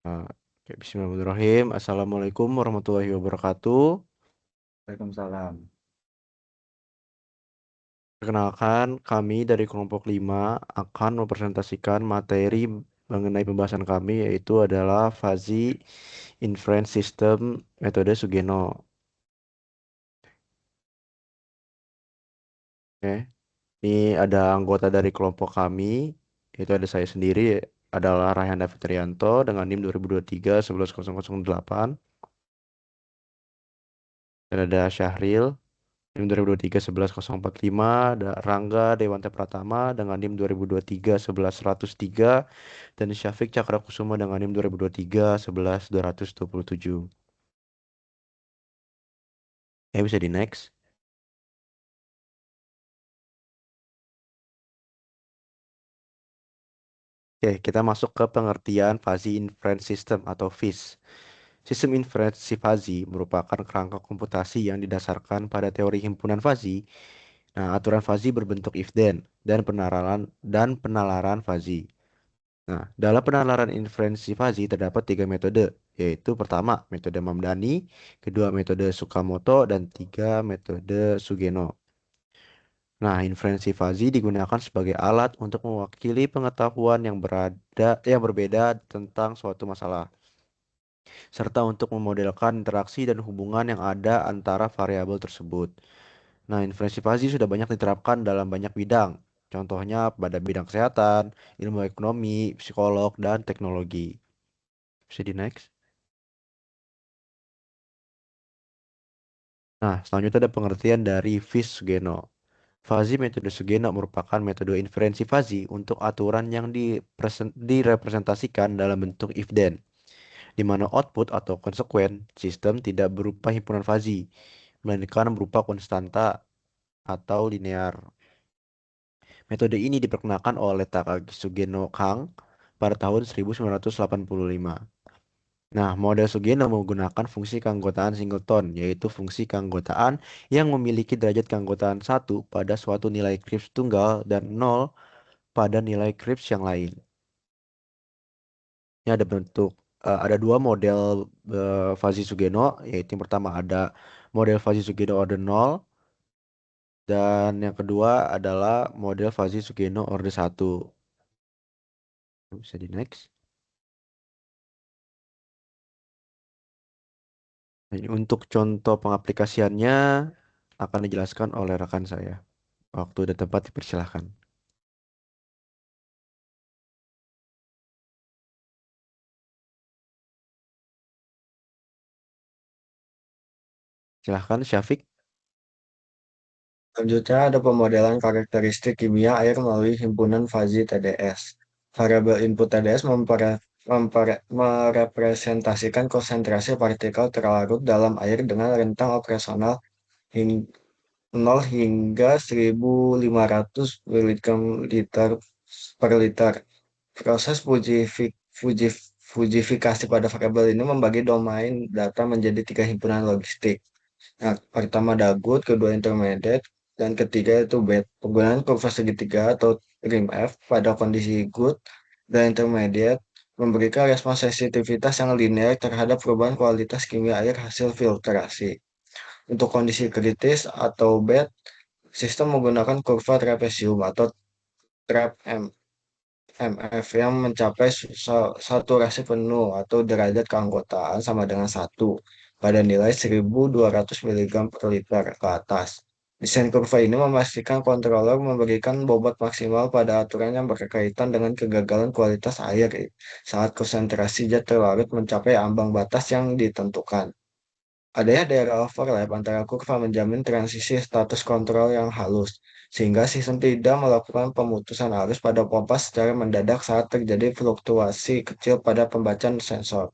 Nah, oke, Bismillahirrahmanirrahim. Assalamualaikum warahmatullahi wabarakatuh. Waalaikumsalam. Perkenalkan, kami dari kelompok 5 akan mempresentasikan materi mengenai pembahasan kami yaitu adalah Fuzzy Inference System metode Sugeno. Oke. Ini ada anggota dari kelompok kami, yaitu ada saya sendiri adalah Rahyanda Fitrianto dengan NIM 2023 dan ada Syahril NIM 2023 ada Rangga Dewanta Pratama dengan NIM 2023 dan Syafiq Cakrakusuma dengan NIM 2023 bisa di next. Oke, kita masuk ke pengertian Fuzzy Inference System atau FIS. Sistem inferensi fuzzy merupakan kerangka komputasi yang didasarkan pada teori himpunan fuzzy. Nah, aturan fuzzy berbentuk if-then dan penalaran fuzzy. Nah, dalam penalaran inferensi fuzzy terdapat tiga metode, yaitu pertama metode Mamdani, kedua metode Tsukamoto, dan tiga metode Sugeno. Nah, inferensi fuzzy digunakan sebagai alat untuk mewakili pengetahuan yang berbeda tentang suatu masalah, serta untuk memodelkan interaksi dan hubungan yang ada antara variabel tersebut. Nah, inferensi fuzzy sudah banyak diterapkan dalam banyak bidang. Contohnya pada bidang kesehatan, ilmu ekonomi, psikolog, dan teknologi. Bisa di next. Nah, selanjutnya ada pengertian dari Fish Sugeno. Fuzzy metode Sugeno merupakan metode inferensi fuzzy untuk aturan yang direpresentasikan dalam bentuk if-then, di mana output atau konsekuen sistem tidak berupa himpunan fuzzy, melainkan berupa konstanta atau linear. Metode ini diperkenalkan oleh Takagi Sugeno Kang pada tahun 1985. Nah, model Sugeno menggunakan fungsi keanggotaan singleton, yaitu fungsi keanggotaan yang memiliki derajat keanggotaan satu pada suatu nilai Krips tunggal dan nol pada nilai Krips yang lain. Ini ada dua model fuzzy Sugeno, yaitu yang pertama ada model fuzzy Sugeno order nol dan yang kedua adalah model fuzzy Sugeno order satu. Bisa di next. Nah, ini untuk contoh pengaplikasiannya akan dijelaskan oleh rekan saya. Waktu dan tempat dipersilahkan. Silahkan Syafiq. Selanjutnya ada pemodelan karakteristik kimia air melalui himpunan fuzzy TdS. Variabel input TdS merepresentasikan konsentrasi partikel terlarut dalam air dengan rentang operasional hing- 0 hingga 1.500 mg liter per liter. Proses fujifikasi pada variabel ini membagi domain data menjadi tiga himpunan logistik. Nah, pertama Dagut, kedua intermediate, dan ketiga itu bed. Penggunaan kurva segitiga atau RIMF pada kondisi good dan intermediate memberikan respons sensitivitas yang linear terhadap perubahan kualitas kimia air hasil filtrasi. Untuk kondisi kritis atau bed, sistem menggunakan kurva trapesium atau trap MF yang mencapai saturasi penuh atau derajat keanggotaan sama dengan satu pada nilai 1.200 mg per liter ke atas. Desain kurva ini memastikan controller memberikan bobot maksimal pada aturan yang berkaitan dengan kegagalan kualitas air saat konsentrasi zat terlarut mencapai ambang batas yang ditentukan. Adanya daerah overlap antara kurva menjamin transisi status kontrol yang halus, sehingga sistem tidak melakukan pemutusan arus pada pompa secara mendadak saat terjadi fluktuasi kecil pada pembacaan sensor.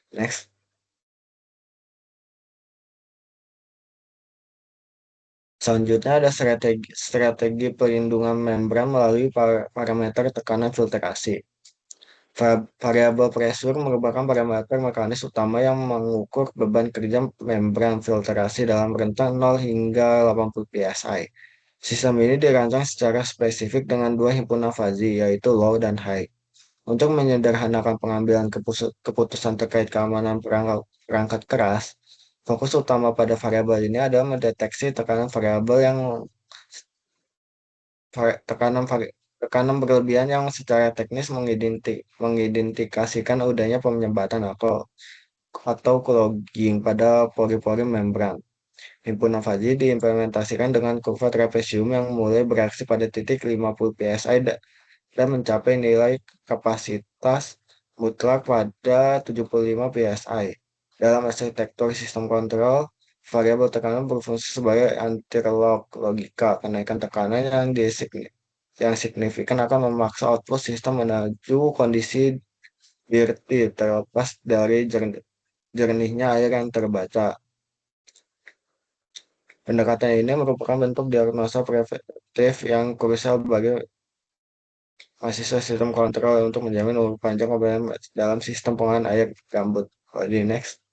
Next. Selanjutnya ada strategi pelindungan membran melalui parameter tekanan filtrasi. Variabel pressure merupakan parameter mekanis utama yang mengukur beban kerja membran filtrasi dalam rentang 0 hingga 80 psi. Sistem ini dirancang secara spesifik dengan dua himpunan fuzzy, yaitu low dan high. Untuk menyederhanakan pengambilan keputusan terkait keamanan perangkat keras, fokus utama pada variabel ini adalah mendeteksi tekanan variabel yang vari- tekanan vari- tekanan berlebihan yang secara teknis mengidentifikasikan adanya penyebatan atau clogging pada pori-pori membran. Himpunan Fuzzy diimplementasikan dengan kurva trapesium yang mulai bereaksi pada titik 50 psi dan mencapai nilai kapasitas mutlak pada 75 psi. Dalam arsitektur sistem kontrol, variabel tekanan berfungsi sebagai anti-lock logika. Kenaikan tekanan yang signifikan akan memaksa output sistem menuju kondisi dirty terlepas dari jernihnya air yang terbaca. Pendekatan ini merupakan bentuk diagnosa preventif yang krusial bagi mahasiswa sistem kontrol untuk menjamin umur panjang komponen dalam sistem pengolahan air gambut. Kalau di next.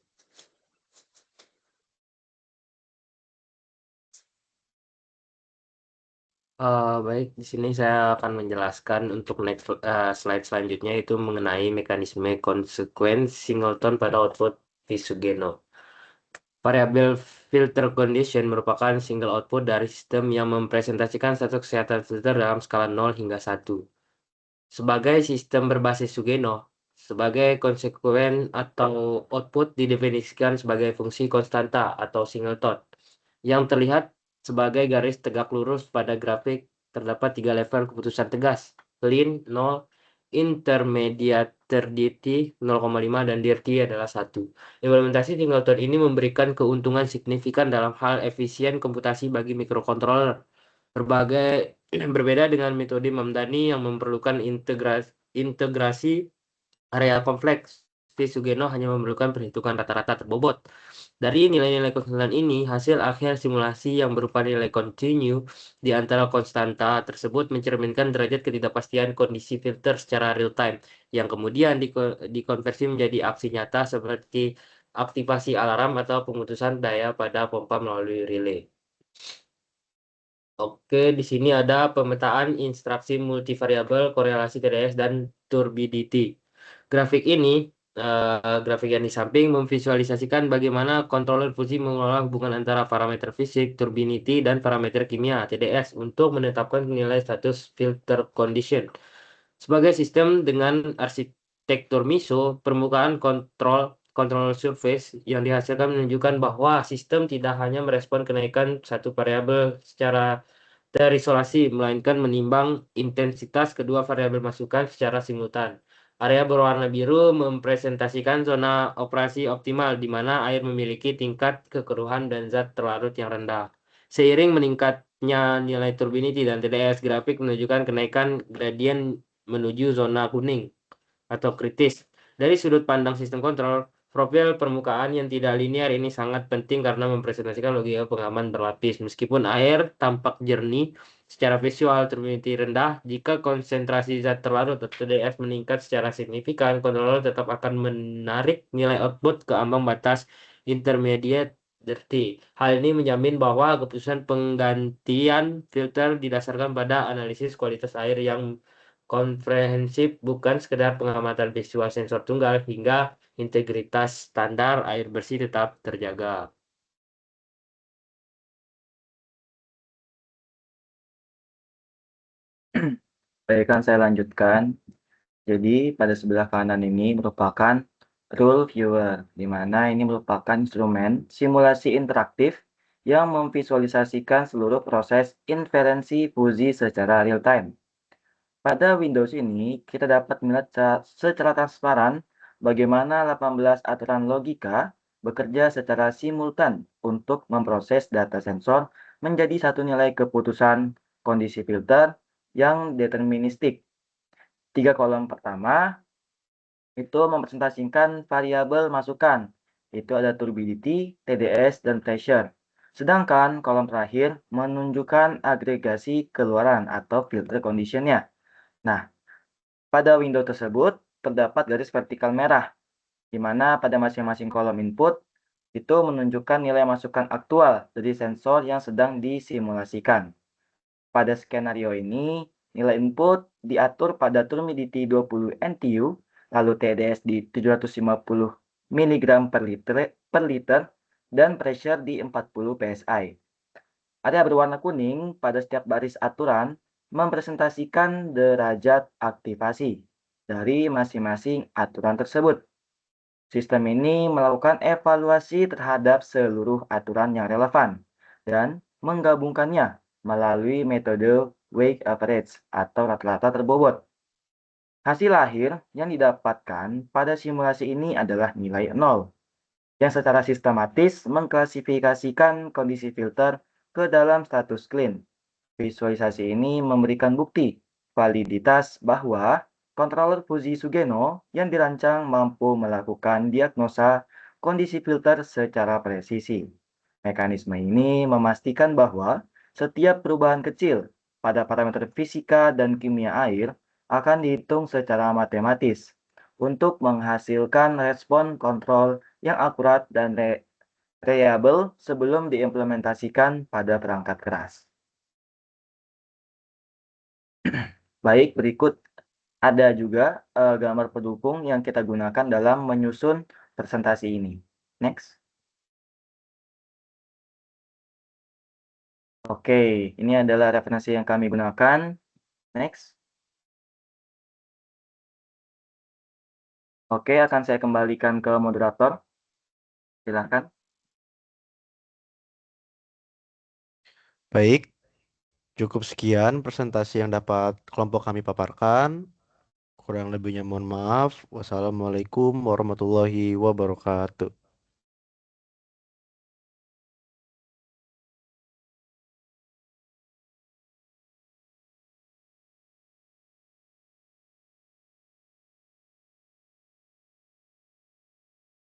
Baik, di sini saya akan menjelaskan untuk next slide selanjutnya itu mengenai mekanisme konsekuen singleton pada output Visugeno. Variabel filter condition merupakan single output dari sistem yang mempresentasikan status kesehatan filter dalam skala 0 hingga 1. Sebagai sistem berbasis Sugeno, sebagai konsekuen atau output didefinisikan sebagai fungsi konstanta atau singleton yang terlihat sebagai garis tegak lurus pada grafik. Terdapat 3 level keputusan tegas: clean 0, intermediate dirty 0,5, dan dirty adalah 1. Implementasi singleton ini memberikan keuntungan signifikan dalam hal efisien komputasi bagi mikrokontroler. Berbeda dengan metode Mamdani yang memerlukan integrasi area kompleks, Sugeno hanya memerlukan perhitungan rata-rata terbobot. Dari nilai-nilai konstantan ini, hasil akhir simulasi yang berupa nilai kontinu di antara konstanta tersebut mencerminkan derajat ketidakpastian kondisi filter secara real time, yang kemudian dikonversi menjadi aksi nyata seperti aktivasi alarm atau pemutusan daya pada pompa melalui relay. Oke, di sini ada pemetaan instruksi multivariabel, korelasi TDS, dan turbidity. Grafik ini, grafik yang di samping memvisualisasikan bagaimana controller fungsi mengelola hubungan antara parameter fisik, turbidity, dan parameter kimia, TDS, untuk menetapkan nilai status filter condition. Sebagai sistem dengan arsitektur MISO, permukaan control surface yang dihasilkan menunjukkan bahwa sistem tidak hanya merespon kenaikan satu variabel secara terisolasi, melainkan menimbang intensitas kedua variabel masukan secara simultan. Area berwarna biru mempresentasikan zona operasi optimal di mana air memiliki tingkat kekeruhan dan zat terlarut yang rendah. Seiring meningkatnya nilai turbidity dan TDS, grafik menunjukkan kenaikan gradien menuju zona kuning atau kritis. Dari sudut pandang sistem kontrol, profil permukaan yang tidak linear ini sangat penting karena mempresentasikan logika pengaman berlapis. Meskipun air tampak jernih secara visual, turbidity rendah, jika konsentrasi zat terlarut atau TDS meningkat secara signifikan, controller tetap akan menarik nilai output ke ambang batas intermediate dirty. Hal ini menjamin bahwa keputusan penggantian filter didasarkan pada analisis kualitas air yang komprehensif, bukan sekedar pengamatan visual sensor tunggal, hingga integritas standar air bersih tetap terjaga. Baik, kan saya lanjutkan. Jadi pada sebelah kanan ini merupakan rule viewer, di mana ini merupakan instrumen simulasi interaktif yang memvisualisasikan seluruh proses inferensi fusi secara real time. Pada Windows ini, kita dapat melihat secara transparan bagaimana 18 aturan logika bekerja secara simultan untuk memproses data sensor menjadi satu nilai keputusan kondisi filter yang deterministik. 3 kolom pertama itu mempresentasikan variabel masukan, itu ada turbidity, TDS, dan pressure. Sedangkan kolom terakhir menunjukkan agregasi keluaran atau filter conditionnya. Nah, pada window tersebut terdapat garis vertikal merah, di mana pada masing-masing kolom input itu menunjukkan nilai masukan aktual dari sensor yang sedang disimulasikan. Pada skenario ini, Nilai input diatur pada turbidity 20 NTU, lalu TDS di 750 mg per liter, dan pressure di 40 PSI. Area berwarna kuning pada setiap baris aturan mempresentasikan derajat aktivasi dari masing-masing aturan tersebut. Sistem ini melakukan evaluasi terhadap seluruh aturan yang relevan dan menggabungkannya melalui metode weight average atau rata-rata terbobot. Hasil akhir yang didapatkan pada simulasi ini adalah nilai 0, yang secara sistematis mengklasifikasikan kondisi filter ke dalam status clean. Visualisasi ini memberikan bukti validitas bahwa controller Fuji Sugeno yang dirancang mampu melakukan diagnosa kondisi filter secara presisi. Mekanisme ini memastikan bahwa setiap perubahan kecil pada parameter fisika dan kimia air akan dihitung secara matematis untuk menghasilkan respon kontrol yang akurat dan reliable sebelum diimplementasikan pada perangkat keras. Baik, berikut ada juga gambar pendukung yang kita gunakan dalam menyusun presentasi ini. Next. Oke, ini adalah referensi yang kami gunakan. Next. Oke, akan saya kembalikan ke moderator. Silakan. Baik, cukup sekian presentasi yang dapat kelompok kami paparkan. Kurang lebihnya mohon maaf. Wassalamualaikum warahmatullahi wabarakatuh.